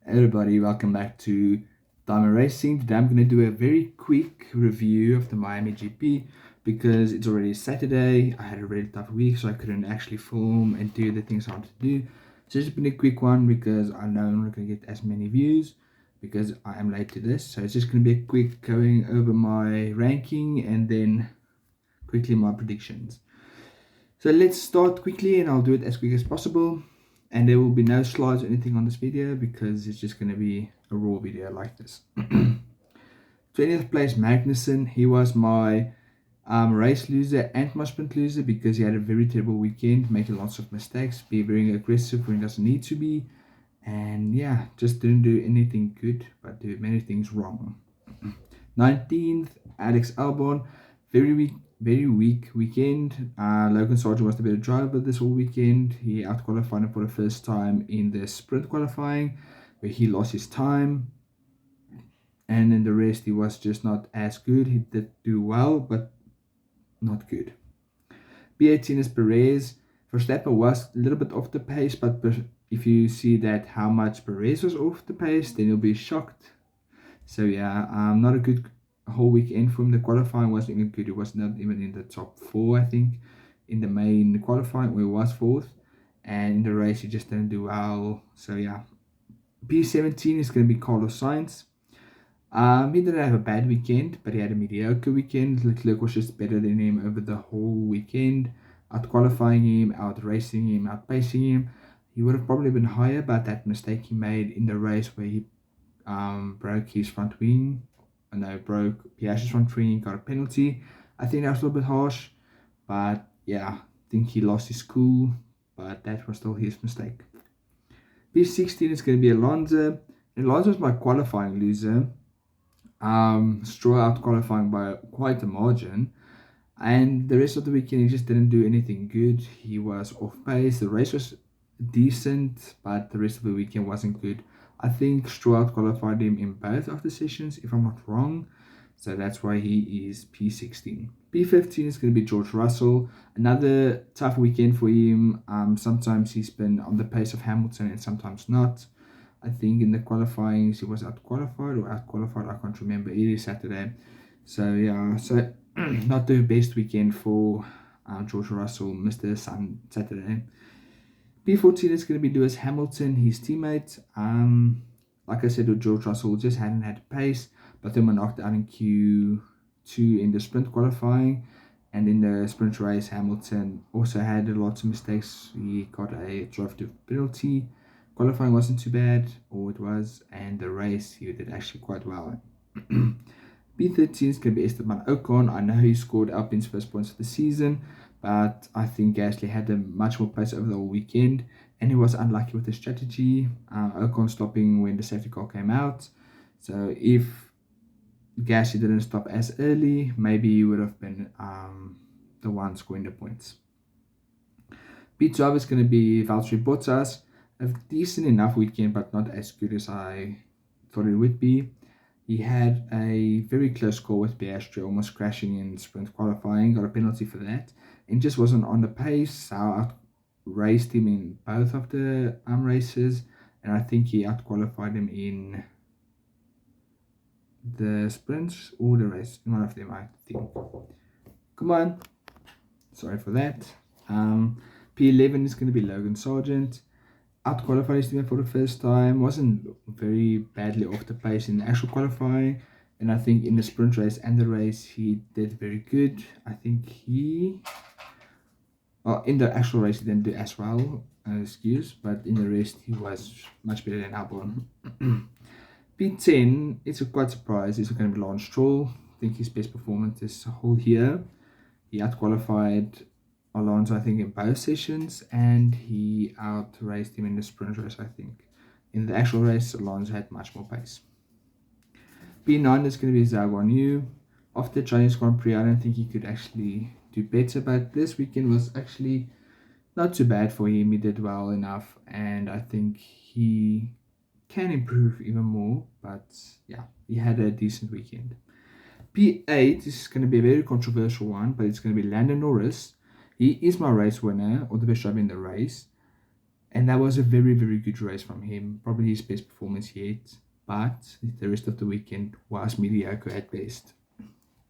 Everybody, welcome back to Diamond Racing. Today I'm going to do a very quick review of the Miami GP because it's already Saturday. I had a really tough week, so I couldn't actually film and do the things I wanted to do. So it's been a quick one because I know I'm not going to get as many views because I am late to this. So it's just going to be a quick going over my ranking and then quickly my predictions. So let's start quickly and I'll do it as quick as possible. And there will be no slides or anything on this video because it's just going to be a raw video like this. 20th place Magnussen. He was my race loser and my sprint loser because he had a very terrible weekend, making lots of mistakes, be very aggressive when he doesn't need to be, and yeah, just didn't do anything good but did many things wrong. 19th Alex Albon. Very weak weekend. Logan Sargent was the better driver this whole weekend. He outqualified him for the first time in the sprint qualifying, where he lost his time. And in the rest, he was just not as good. He did do well, but not good. P18 is Perez. Verstappen was a little bit off the pace, but if you see that how much Perez was off the pace, then you'll be shocked. So yeah, not a good whole weekend for him. The qualifying wasn't even good. It was not even in the top 4, I think, in the main qualifying where he was 4th, and in the race he just didn't do well. So yeah, P17 is going to be Carlos Sainz. He didn't have a bad weekend, but he had a mediocre weekend. Leclerc was just better than him over the whole weekend, out qualifying him, out racing him, outpacing him. He would have probably been higher, but that mistake he made in the race where he broke his front wing, broke Piastri's front wing, got a penalty. I think that was a little bit harsh, but yeah, I think he lost his cool, but that was still his mistake. P16 is going to be Alonso. Alonso was my qualifying loser. Stroll out qualifying by quite a margin, and the rest of the weekend he just didn't do anything good. He was off pace. The race was decent, but the rest of the weekend wasn't good. I think Stroll qualified him in both of the sessions, if I'm not wrong. So that's why he is P16. P15 is going to be George Russell. Another tough weekend for him. Sometimes he's been on the pace of Hamilton and sometimes not. I think in the qualifying he was outqualified, I can't remember. It is Saturday. So yeah, so not the best weekend for George Russell, Mr. Saturday. P14 is going to be Lewis Hamilton, his teammate. Like I said, with George Russell just hadn't had pace, but then were knocked out in Q2 in the sprint qualifying. And in the sprint race, Hamilton also had lots of mistakes. He got a drive to penalty. Qualifying wasn't too bad, or it was, and the race he did actually quite well. P13 is going to be Esteban Ocon. I know he scored Alpine's first points of the season, but I think Gasly had a much more pace over the whole weekend, and he was unlucky with the strategy. Ocon stopping when the safety car came out. So if Gasly didn't stop as early, maybe he would have been the one scoring the points. P12 is going to be Valtteri Bottas. A decent enough weekend, but not as good as I thought it would be. He had a very close call with Piastri, almost crashing in sprint qualifying, got a penalty for that, and just wasn't on the pace. So I raced him in both of the races, and I think he outqualified him in the sprints or the race, in one of them, I think. Come on. Sorry for that. P11 is going to be Logan Sargent. Outqualified his teammate for the first time, wasn't very badly off the pace in the actual qualifying, and I think in the sprint race and the race he did very good. I think in the actual race he didn't do as well, but in the rest he was much better than Albon. P10, it's quite surprised, it's going to be Lance Stroll. I think his best performance this whole year. He outqualified Alonso, I think, in both sessions, and he outraced him in the sprint race, I think. In the actual race, Alonso had much more pace. P9 is going to be Zhou Guanyu. After the Chinese Grand Prix, I don't think he could actually do better, but this weekend was actually not too bad for him. He did well enough, and I think he can improve even more, but yeah, he had a decent weekend. P8 is going to be a very controversial one, but it's going to be Lando Norris. He is my race winner, or the best driver in the race. And that was a very, very good race from him. Probably his best performance yet. But the rest of the weekend was mediocre at best.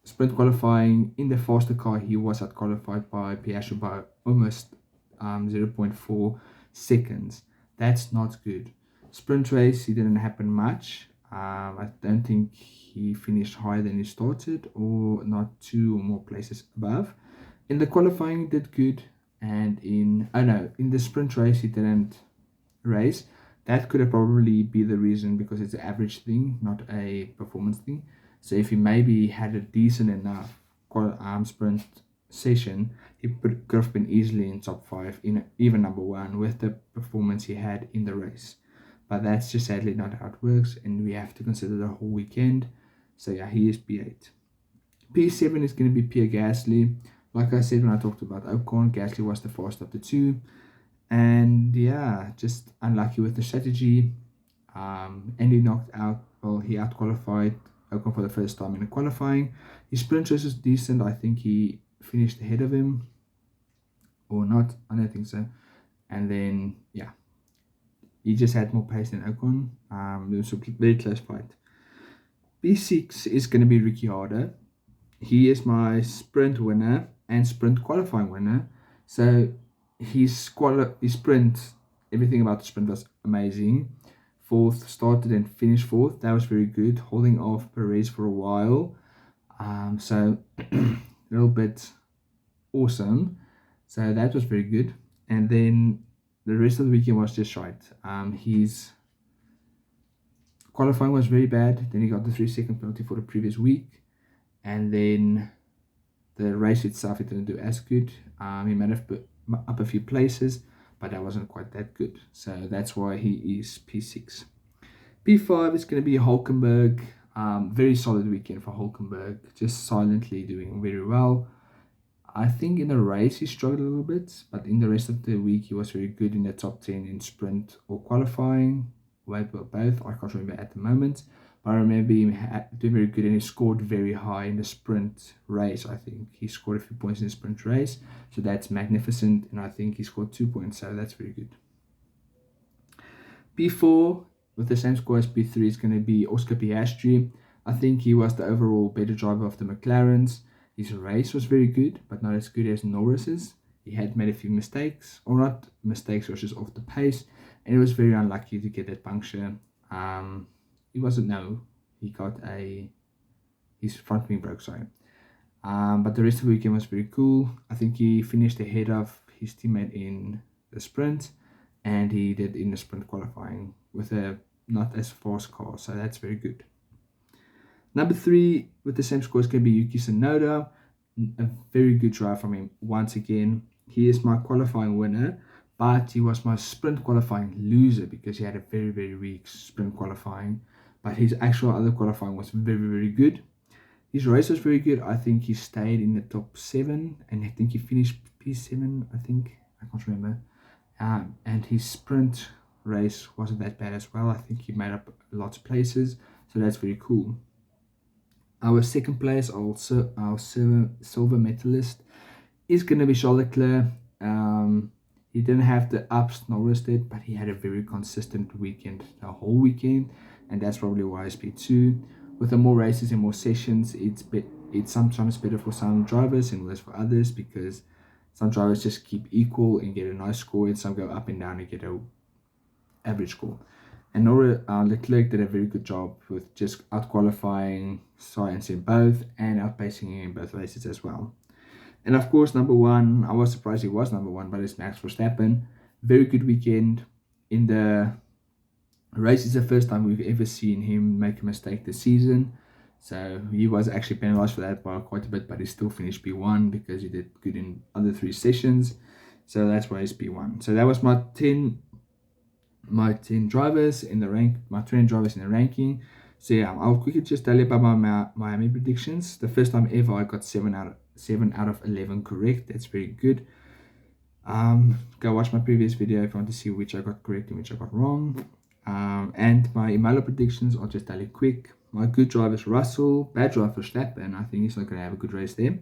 Sprint qualifying, in the faster car, he was outqualified by Piastri by almost 0.4 seconds. That's not good. Sprint race, it didn't happen much. I don't think he finished higher than he started, or not 2 or more places above. In the qualifying, he did good. And in the sprint race, he didn't race. That could have probably be the reason, because it's an average thing, not a performance thing. So if he maybe had a decent enough sprint session, he could have been easily in top 5, in even number 1, with the performance he had in the race. But that's just sadly not how it works, and we have to consider the whole weekend. So yeah, he is P8. P7 is going to be Pierre Gasly. Like I said when I talked about Ocon, Gasly was the fastest of the 2. And yeah, just unlucky with the strategy. And he he out-qualified Ocon for the first time in the qualifying. His sprint race was decent. I think he finished ahead of him. Or not, I don't think so. And then, yeah, he just had more pace than Ocon. It was a very close fight. P6 is going to be Ricciardo. He is my sprint winner and sprint qualifying winner. So his sprint, everything about the sprint was amazing. 4th, started and finished 4th. That was very good, holding off Perez for a while. So a little bit awesome. So that was very good. And then the rest of the weekend was just right. His qualifying was very bad. Then he got the 3-second penalty for the previous week. And then the race itself, it didn't do as good. He might have put up a few places, but that wasn't quite that good. So that's why he is P6. P5 is going to be Hulkenberg. Very solid weekend for Hulkenberg. Just silently doing very well. I think in the race he struggled a little bit, but in the rest of the week he was very good in the top 10 in sprint or qualifying. Both, I can't remember at the moment. But I remember him doing very good, and he scored very high in the sprint race. I think he scored a few points in the sprint race. So that's magnificent. And I think he scored 2 points. So that's very good. P4, with the same score as P3, is going to be Oscar Piastri. I think he was the overall better driver of the McLarens. His race was very good, but not as good as Norris's. He had made a few mistakes, or not mistakes, or just off the pace. And he was very unlucky to get that puncture. He got his front wing broke, sorry. But the rest of the weekend was very cool. I think he finished ahead of his teammate in the sprint, and he did in the sprint qualifying with a not as fast car, so that's very good. Number 3 with the same score is going to be Yuki Tsunoda. A very good drive from him once again. He is my qualifying winner, but he was my sprint qualifying loser because he had a very, very weak sprint qualifying. But his actual other qualifying was very, very good. His race was very good. I think he stayed in the top 7, and I think he finished P7, I can't remember. And his sprint race wasn't that bad as well. I think he made up lots of places, so that's very cool. Our second place, our silver medalist, is going to be Charles Leclerc. He didn't have the ups Norris did, but he had a very consistent weekend, the whole weekend, and that's probably why it's P2. With the more races and more sessions, it's sometimes better for some drivers and worse for others, because some drivers just keep equal and get a nice score, and some go up and down and get a average score. And Leclerc did a very good job with just out-qualifying Sainz in both and outpacing him in both races as well. And of course, number 1, I was surprised he was number 1, but it's Max Verstappen. Very good weekend. In the race, it's the first time we've ever seen him make a mistake this season. So he was actually penalized for that by quite a bit, but he still finished P1 because he did good in other 3 sessions. So that's why he's P1. So that was my 10 drivers in the my 20 drivers in the ranking. So yeah, I'll quickly just tell you about my Miami predictions. The first time ever I got 7 out of 11 correct. That's very good. Go watch my previous video if you want to see which I got correct and which I got wrong. And my Imola predictions, I'll just tell you quick. My good driver is Russell, bad driver Verstappen. I think he's not going to have a good race there.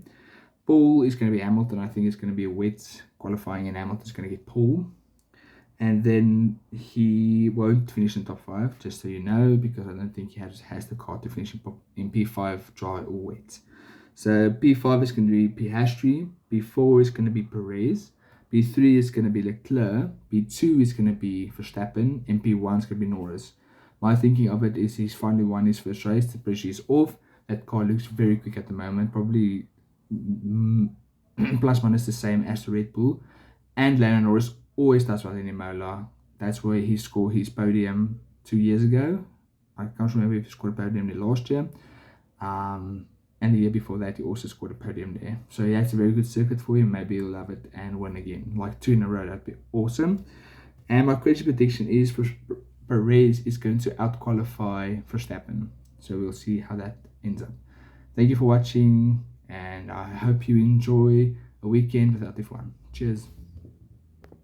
Paul is going to be Hamilton. I think it's going to be a wet qualifying, and Hamilton's going to get pole. and then he won't finish in top 5, just so you know, because I don't think he has the car to finish in P5 dry or wet. So P5 is going to be Piastri, P4 is going to be Perez, P3 is going to be Leclerc, P2 is going to be Verstappen, and P1 is going to be Norris. My thinking of it is he's finally won his first race, the pressure is off, that car looks very quick at the moment, probably plus minus the same as the Red Bull, and Lando Norris always does well in Imola. That's where he scored his podium 2 years ago. I can't remember if he scored a podium there last year. And the year before that, he also scored a podium there. So yeah, it's a very good circuit for him. Maybe he'll love it and win again. Like 2 in a row, that'd be awesome. And my crazy prediction is Perez is going to outqualify Verstappen. So we'll see how that ends up. Thank you for watching, and I hope you enjoy a weekend without F1. Cheers.